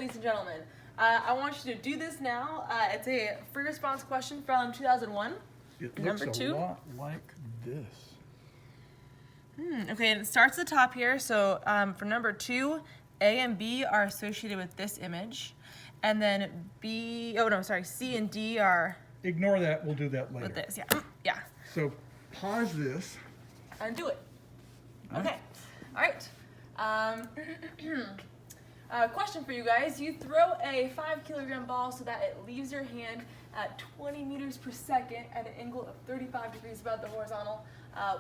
ladies and gentlemen. I want you to do this now. It's a free response question from 2001. It Number looks two. a lot like this. Okay, and it starts at the top here. So for number 2, A and B are associated with this image. And then C and D are Ignore that. We'll do that later. with this. Yeah. Yeah. So pause this. And do it. All Okay. All right. Question for you guys. You throw a 5-kilogram ball so that it leaves your hand at 20 meters per second at an angle of 35 degrees above the horizontal.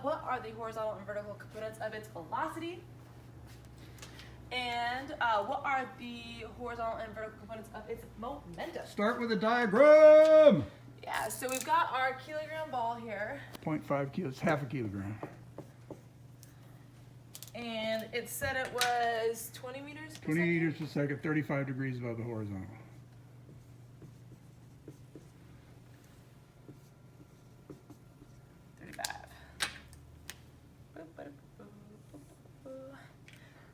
What are the horizontal and vertical components of its velocity? And what are the horizontal and vertical components of its momentum? Start with a diagram. Yeah, so we've got our kilogram ball here. 0.5 kilos, half a kilogram. And it said it was 20 meters per 20 second? meters per second, 35 degrees above the horizontal.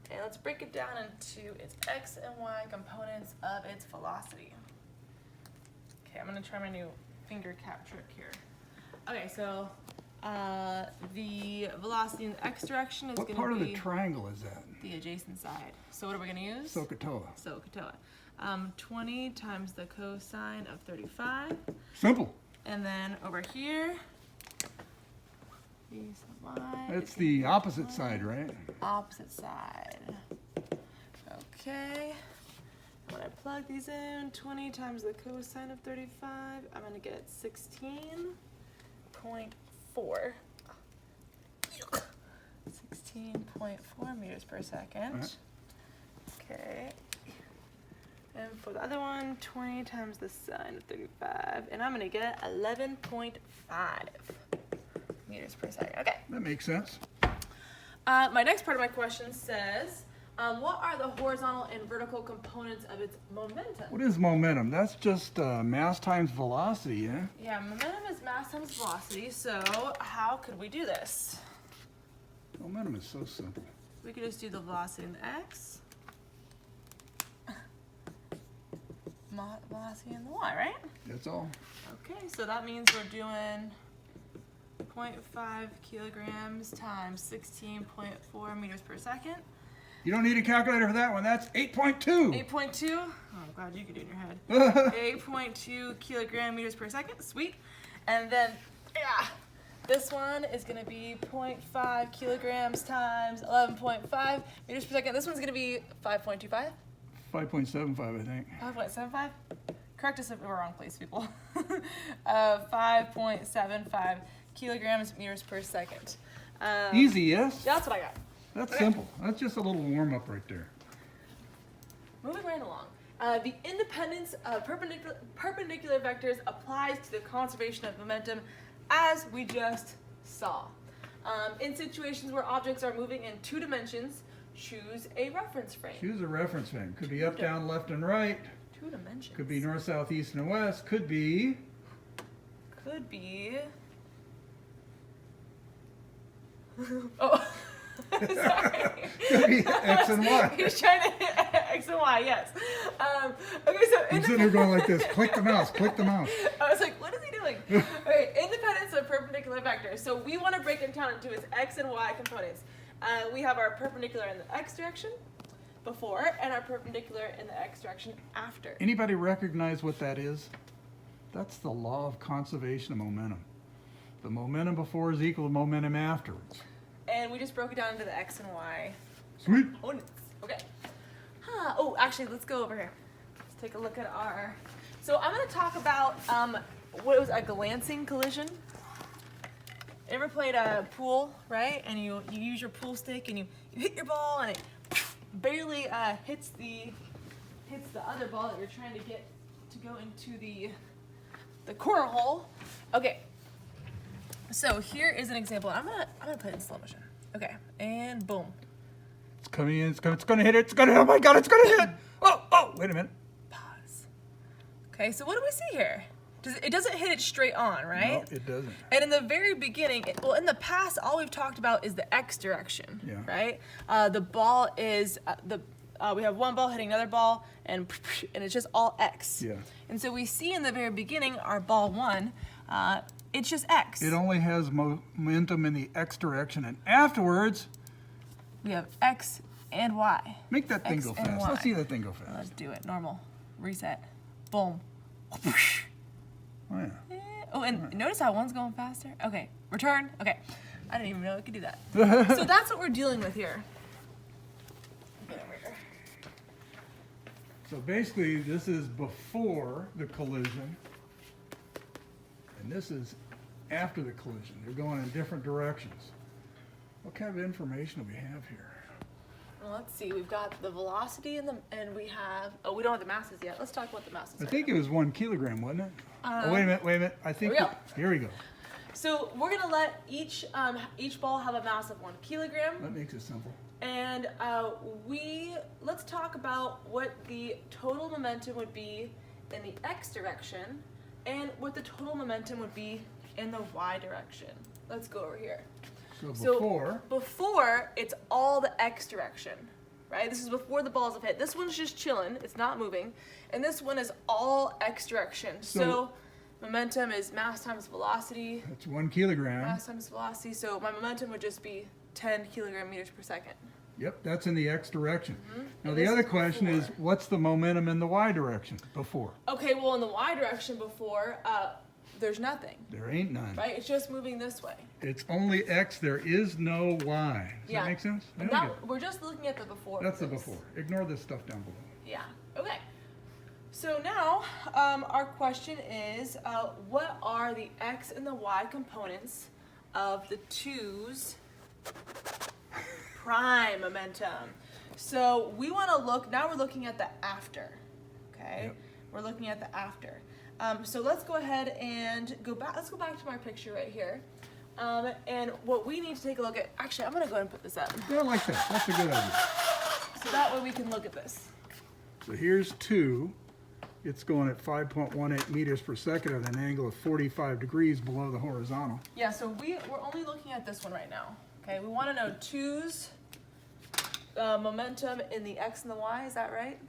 And let's break it down into its x and y components of its velocity. Okay, I'm gonna try my new finger cap trick here. Okay, so the velocity in the x direction is What gonna part of be the triangle is that? the adjacent side. So what are we gonna use? SOHCAHTOA. SOHCAHTOA. 20 times the cosine of 35. Simple. And then over here, y. That's the opposite side, right? Opposite side. Okay. When I plug these in, 20 times the cosine of 35, I'm gonna get 16.4. 16.4 meters per second. Okay. And for the other one, 20 times the sine of 35, and I'm gonna get 11.5 meters per second. Okay. That makes sense. My next part of my question says, what are the horizontal and vertical components of its momentum? What is momentum? That's just mass times velocity, yeah? Yeah, momentum is mass times velocity, so how could we do this? Momentum is so simple. We could just do the velocity in the x, velocity in the y, right? That's all. Okay, so that means we're doing 0.5 kilograms times 16.4 meters per second. You don't need a calculator for that one. That's 8.2. 8.2? Oh, I'm glad you could do it in your head. 8.2 kilogram meters per second. Sweet. And then, this one is going to be 0.5 kilograms times 11.5 meters per second. This one's going to be 5.25? 5.75, I think. 5.75? Correct us if we're wrong, please, people. 5.75 kilograms meters per second. Easy, yes? That's what I got. That's Okay. simple. That's just a little warm-up right there. Moving right along. The independence of perpendicular vectors applies to the conservation of momentum, as we just saw. In situations where objects are moving in 2 dimensions, choose a reference frame. Choose a reference frame. Could be up, down, left, and right. 2 dimensions. Could be north, south, east, and west. Could be... Could be... Oh, sorry. Could be X and Y. He's trying to hit X and Y, yes. Okay, so I'm sitting here going like this. Click the mouse. Click the mouse. I was like, what is he doing? Okay, independence of perpendicular vectors. So we want to break it down into its x and y components. We have our perpendicular in the x direction before and our perpendicular in the x direction after. Anybody recognize what that is? That's the law of conservation of momentum. The momentum before is equal to momentum afterwards. And we just broke it down into the x and y Sweet. components. Okay. Oh, actually, let's go over here. Let's take a look at our... So I'm going to talk about what was a glancing collision. Ever played a pool, right? And you use your pool stick and you hit your ball and it barely hits the other ball that you're trying to get to go into the corner hole. Okay. So here is an example. I'm gonna put it in slow motion. Okay, and boom. It's coming in. It's gonna hit it. It's gonna. Oh my God! It's gonna hit it. Oh! Wait a minute. Pause. Okay, so what do we see here? It doesn't hit it straight on, right? No, it doesn't. And in the very beginning, well, in the past, all we've talked about is the x direction, Yeah. right? The ball is we have one ball hitting another ball, and it's just all X. Yeah. And so we see in the very beginning, our ball 1, it's just X. It only has momentum in the X direction, and afterwards, We have X and Y. make that thing X go and fast. Y. Let's see that thing go fast. Let's do it. Normal. Reset. Boom. Oh, yeah. Oh, and notice how one's going faster? Okay. Return. Okay. I didn't even know it could do that. So that's what we're dealing with here. Get over here. So basically, this is before the collision, and this is after the collision. They're going in different directions. What kind of information do we have here? Well, let's see. We've got the velocity and we have. Oh, we don't have the masses yet. Let's talk about the masses. I right think now. it was 1 kilogram, wasn't it? Oh, wait a minute. I think Here we go. here we go. So we're gonna let each ball have a mass of 1 kilogram, That makes it simple. and let's talk about what the total momentum would be in the X direction, and what the total momentum would be in the Y direction. Let's go over here. So before it's all the X direction, right? This is before the balls have hit. This one's just chilling, it's not moving. And this one is all X direction. So momentum is mass times velocity, that's 1 kilogram. mass times velocity. So my momentum would just be 10 kilogram meters per second. Yep, that's in the X direction. Now Mm-hmm. And the this other is question is, before. what's the momentum in the Y direction before? Okay, well in the Y direction before, there's nothing, There ain't none. right? It's just moving this way. It's only X, there is no Y. Does Yeah. that make sense? And There we that, go. we're just looking at the before. That's the of this. before. Ignore this stuff down below. Yeah. Okay. So now our question is, what are the X and the Y components of the 2's prime momentum? So we want to look, now we're looking at the after, okay? Yep. We're looking at the after. So let's go ahead and go back, let's go back to my picture right here. And what we need to take a look at, actually I'm going to go ahead and put this up. Yeah, I like that. That's a good idea. So that way we can look at this. So here's 2. It's going at 5.18 meters per second at an angle of 45 degrees below the horizontal. Yeah, so we're only looking at this one right now. Okay, we want to know 2's momentum in the X and the Y, is that right?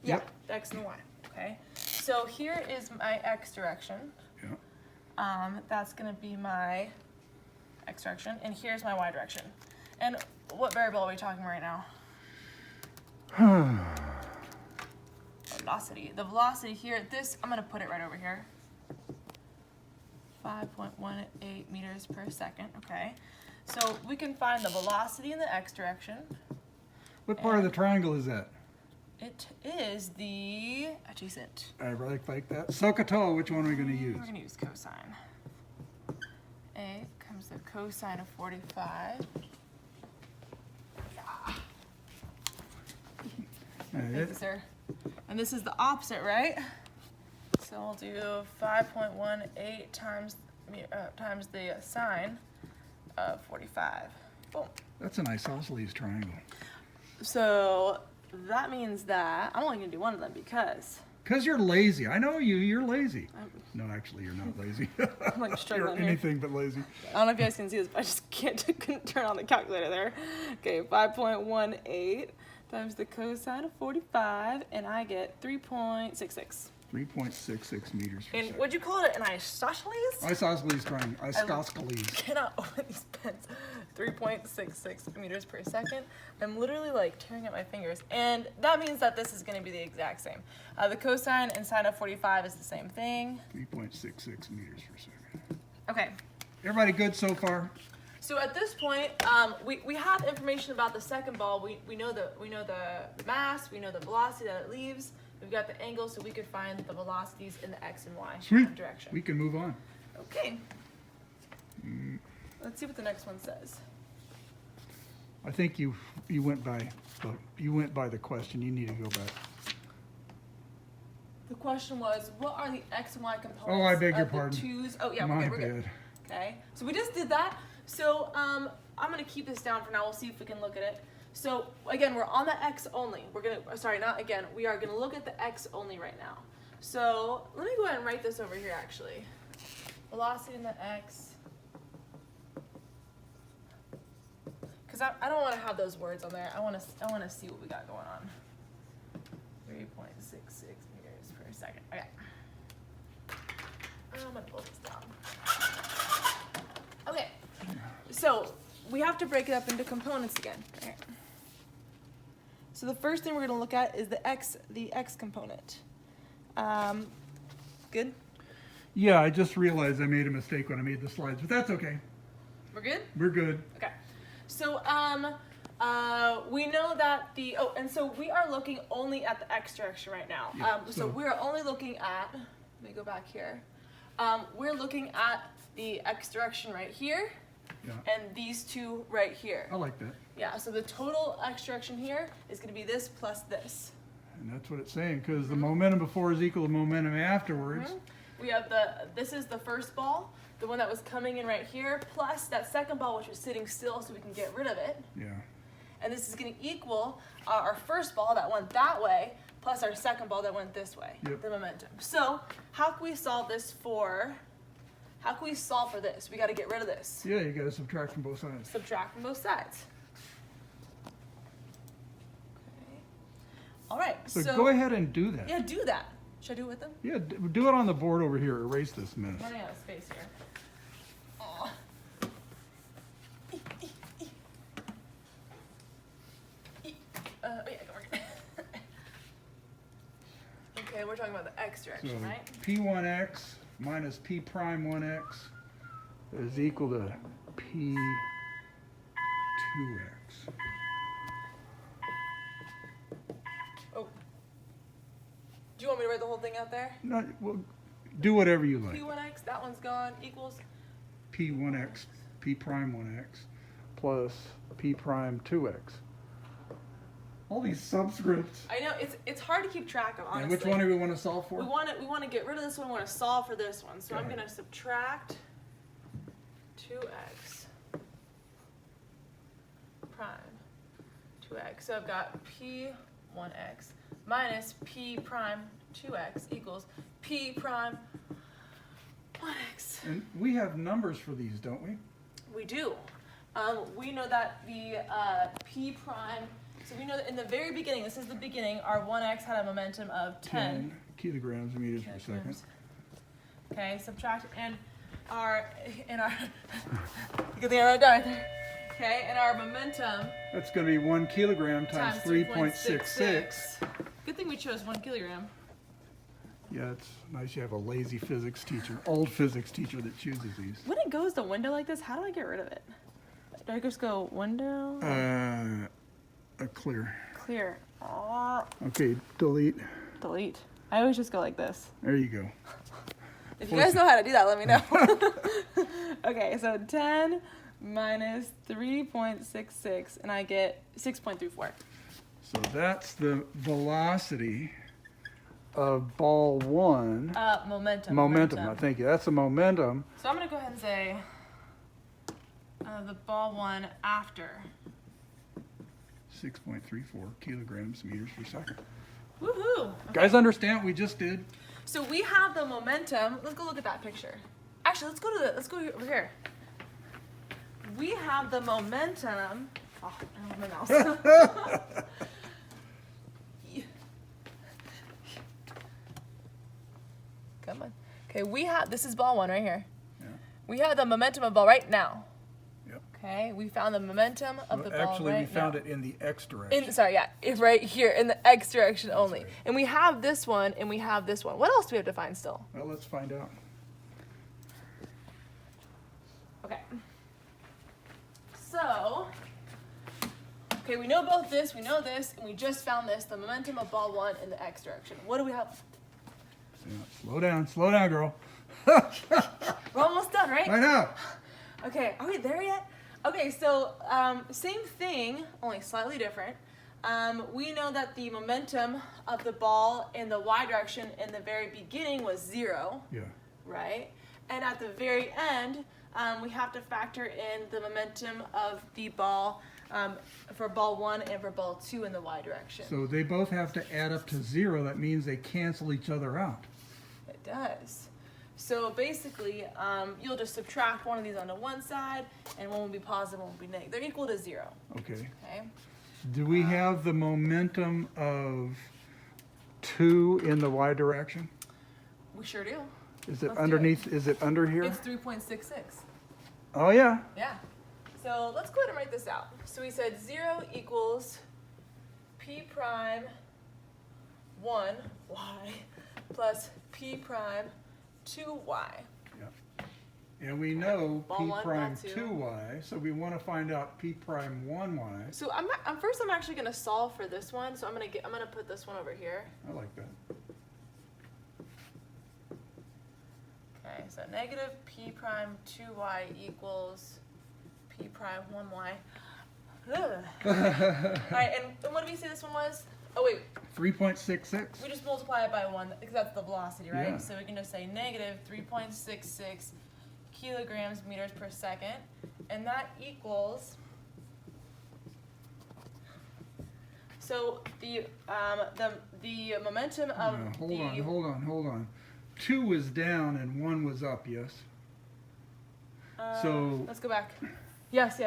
Yeah, Yep. X and the Y. Okay, so here is my X direction. Yeah. That's going to be my X direction, and here's my Y direction. And what variable are we talking right now? Velocity. The velocity here, I'm going to put it right over here. 5.18 meters per second, okay? So we can find the velocity in the X direction. What part of the triangle is that? It is the adjacent. I really like that. SOHCAHTOA, which one are we going to use? We're going to use cosine. A comes the cosine of 45. Thank you, sir. And this is the opposite, right? So we'll do 5.18 times the sine of 45. Boom. That's an isosceles triangle. So that means that I'm only going to do one of them because Because you're lazy. I know you. You're lazy. No, actually, you're not lazy. I'm like You're struggling here. anything but lazy. I don't know if you guys can see this, but I just couldn't turn on the calculator there. Okay, 5.18 times the cosine of 45, and I get 3.66. 3.66 meters per And second. what'd you call it? An isosceles? Isosceles triangle. Isosceles. Cannot open these pens. 3.66 meters per second. I'm literally like tearing at my fingers. And that means that this is going to be the exact same. The cosine and sine of 45 is the same thing. 3.66 meters per second. Okay. Everybody good so far? So at this point, we have information about the second ball. We know the mass, we know the velocity that it leaves. We've got the angle, so we could find the velocities in the X and Y Sweet. direction. We can move on. Okay. Let's see what the next one says. I think you went by the question. You need to go back. The question was, what are the X and Y components Oh, I beg your of the pardon. twos? Oh, yeah, My we're good. bad. Okay, so we just did that. So I'm gonna keep this down for now. We'll see if we can look at it. So again, we're on the X only. We are gonna look at the X only right now. So let me go ahead and write this over here actually. Velocity in the X. because I don't want to have those words on there. I want to see what we got going on. 3.66 meters per second. Okay. I'm gonna pull this down. Okay. So we have to break it up into components again. Okay. So the first thing we're gonna look at is the x component. Good. Yeah, I just realized I made a mistake when I made the slides, but that's okay. We're good. We're good. Okay. So we know that and so we are looking only at the x direction right now. Yeah, So so- we're only looking at. Let me go back here. We're looking at the x direction right here, Yeah, and these two right here. I like that. Yeah. So the total x direction here is going to be this plus this. And that's what it's saying, because the momentum before is equal to momentum afterwards. We have this is the first ball, the one that was coming in right here, plus that second ball which was sitting still so we can get rid of it. Yeah. And this is going to equal our first ball that went that way, plus our second ball that went this way, Yep. the momentum. So how can we solve this for this? We got to get rid of this. Yeah, you gotta subtract from both sides. Subtract from both sides. Okay. All right. So go ahead and do that. Yeah, do that. Should I do it with them? Yeah, do it on the board over here. Erase this a minute. I'm running out of space here. Aw. Yeah, go work. Okay, we're talking about the x So direction, right? P1x minus P prime 1x is equal to P2x. Oh. Do you want me to write the whole thing out there? No, well, do whatever you like. P1x, that one's gone, equals. P1x, P prime 1x plus P prime 2x. All these subscripts. I know it's hard to keep track of, honestly. And which one do we want to solve for? We want to get rid of this one. We want to solve for this one. So Go I'm ahead. going to subtract 2x prime 2x. So I've got P1x minus P prime 2x equals P prime 1x. And we have numbers for these, don't we? We do. We know that the P prime. So we know that in the very beginning, this is the beginning, our 1x had a momentum of 10 kilograms meters per second. kilograms. Okay, subtract, and good thing I wrote it down right there. Okay, and our momentum That's going to be 1 kilogram times 3.66. Good thing we chose 1 kilogram. Yeah, it's nice you have a lazy physics teacher, old physics teacher that chooses these. When it goes the window like this, how do I get rid of it? Do I just go window? Clear. Clear. Okay, delete. Delete. I always just go like this. There you go. If you guys know how to do that, let me know. Okay, so 10 minus 3.66, and I get 6.34. So that's the velocity of ball 1. Momentum. Momentum. Thank you. That's the momentum. So I'm going to go ahead and say the ball 1 after. 6.34 kilograms meters per second. Woohoo! Okay. Guys understand what we just did? So we have the momentum. Let's go look at that picture. Actually, let's go over here. We have the momentum. Oh, I don't have my mouse. Come on. Okay, this is ball 1 right here. Yeah. We have the momentum of ball right now. Yep. Okay, we found the momentum of the ball Actually, right we found now. it in the x direction. It's right here in the x direction only. right. And we have this one and we have this one. What else do we have to find still? Well, let's find out. Okay. So, we know both this, we know this, and we just found this, the momentum of ball 1 in the x direction. What do we have? Yeah, slow down, girl. We're almost done, right? I know. Okay, are we there yet? Okay, so same thing, only slightly different. We know that the momentum of the ball in the y direction in the very beginning was 0, Yeah. right? And at the very end, we have to factor in the momentum of the ball for ball 1 and for ball 2 in the y direction. So they both have to add up to 0. That means they cancel each other out. It does. So basically, you'll just subtract one of these onto one side, and one will be positive, one will be negative. They're equal to 0. Okay. Okay. Do we have the momentum of 2 in the y direction? We sure do. Is it Let's do underneath, is it under here? It's 3.66. Oh, yeah. Yeah. So let's go ahead and write this out. So we said 0 equals p prime 1 y plus p prime 2y. And we know Ball p one, prime ball two. 2y, so we want to find out p prime 1y. So I'm actually gonna solve for this one. So I'm gonna put this one over here. I like that. Okay, so negative p prime 2y equals p prime 1y. Ugh. All right, and what did we say this one was? Oh wait, 3.66. we just multiply it by 1 because that's the velocity, right? Yeah. So we can just say negative 3.66 kilograms meters per second, and that equals. So the momentum of No, hold on. 2 was down and 1 was up, yes? So- let's go back. Yes.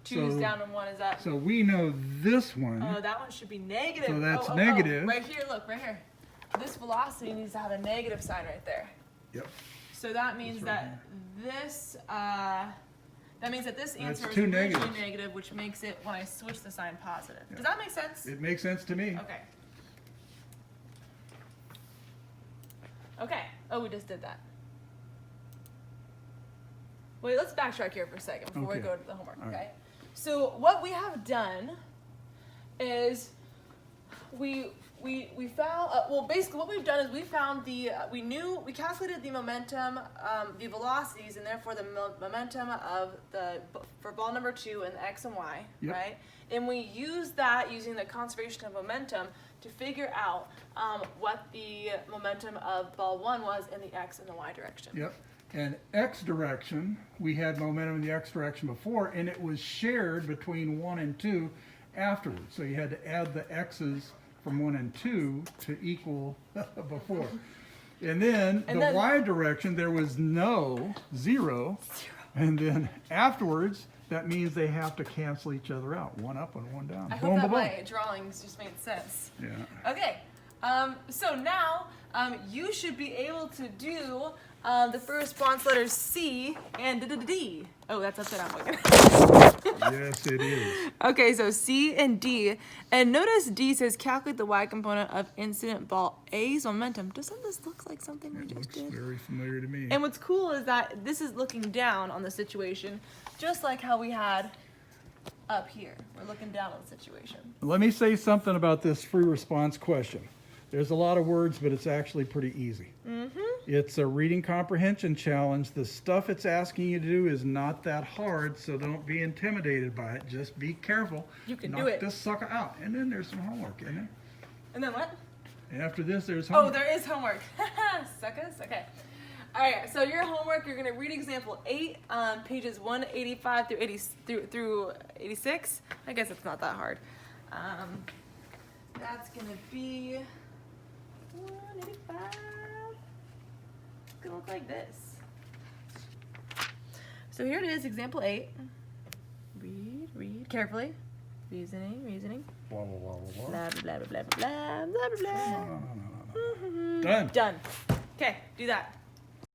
2 is So- down and 1 is up. So we know this one. Oh, that one should be negative. So that's Oh, negative. right here, look, right here. This velocity needs to have a negative sign right there. Yep. So that means This right that means that this answer is two originally negatives. negative, which makes it when I switch the sign positive. Yeah. Does that make sense? It makes sense to me. Okay. Okay. Oh, we just did that. Wait, let's backtrack here for a second before we Okay. go to the homework, All right. okay? So what we have done is we found, well, basically what we've done is we found we calculated the momentum, the velocities, and therefore the momentum of for ball number 2 and the x and y, Yep. right? And we used that using the conservation of momentum to figure out what the momentum of ball 1 was in the x and the y direction. Yep. And x direction, we had momentum in the x direction before, and it was shared between 1 and 2 afterwards. So you had to add the x's from 1 and 2 to equal before. And then the y direction, there was no 0. And then afterwards, that means they have to cancel each other out. One up and one down. I Boom, hope that boom, boom. my drawings just made sense. Yeah. Okay, so now you should be able to do the first response letters C and D. Oh, that's upside down looking. Yes, it is. Okay, so C and D. And notice D says calculate the y component of incident ball A's momentum. Doesn't this look like something we It just looks did? very familiar to me. And what's cool is that this is looking down on the situation, just like how we had up here. We're looking down on the situation. Let me say something about this free response question. There's a lot of words, but it's actually pretty easy. It's a reading comprehension challenge. The stuff it's asking you to do is not that hard, so don't be intimidated by it. Just be careful. You can Knock do it. this sucker out. And then there's some homework, isn't there? And then what? And after this, there's Oh, homework. there is homework. Suckers. Okay. All right. So your homework, you're gonna read example 8, pages 185 through 80 through 86. I guess it's not that hard. That's gonna be 185. It's gonna look like this. So here it is, example 8. Read carefully. Reasoning. Blah, blah, blah, blah, blah. Blah blah blah blah blah blah blah blah. No. Done. Done. Okay, do that.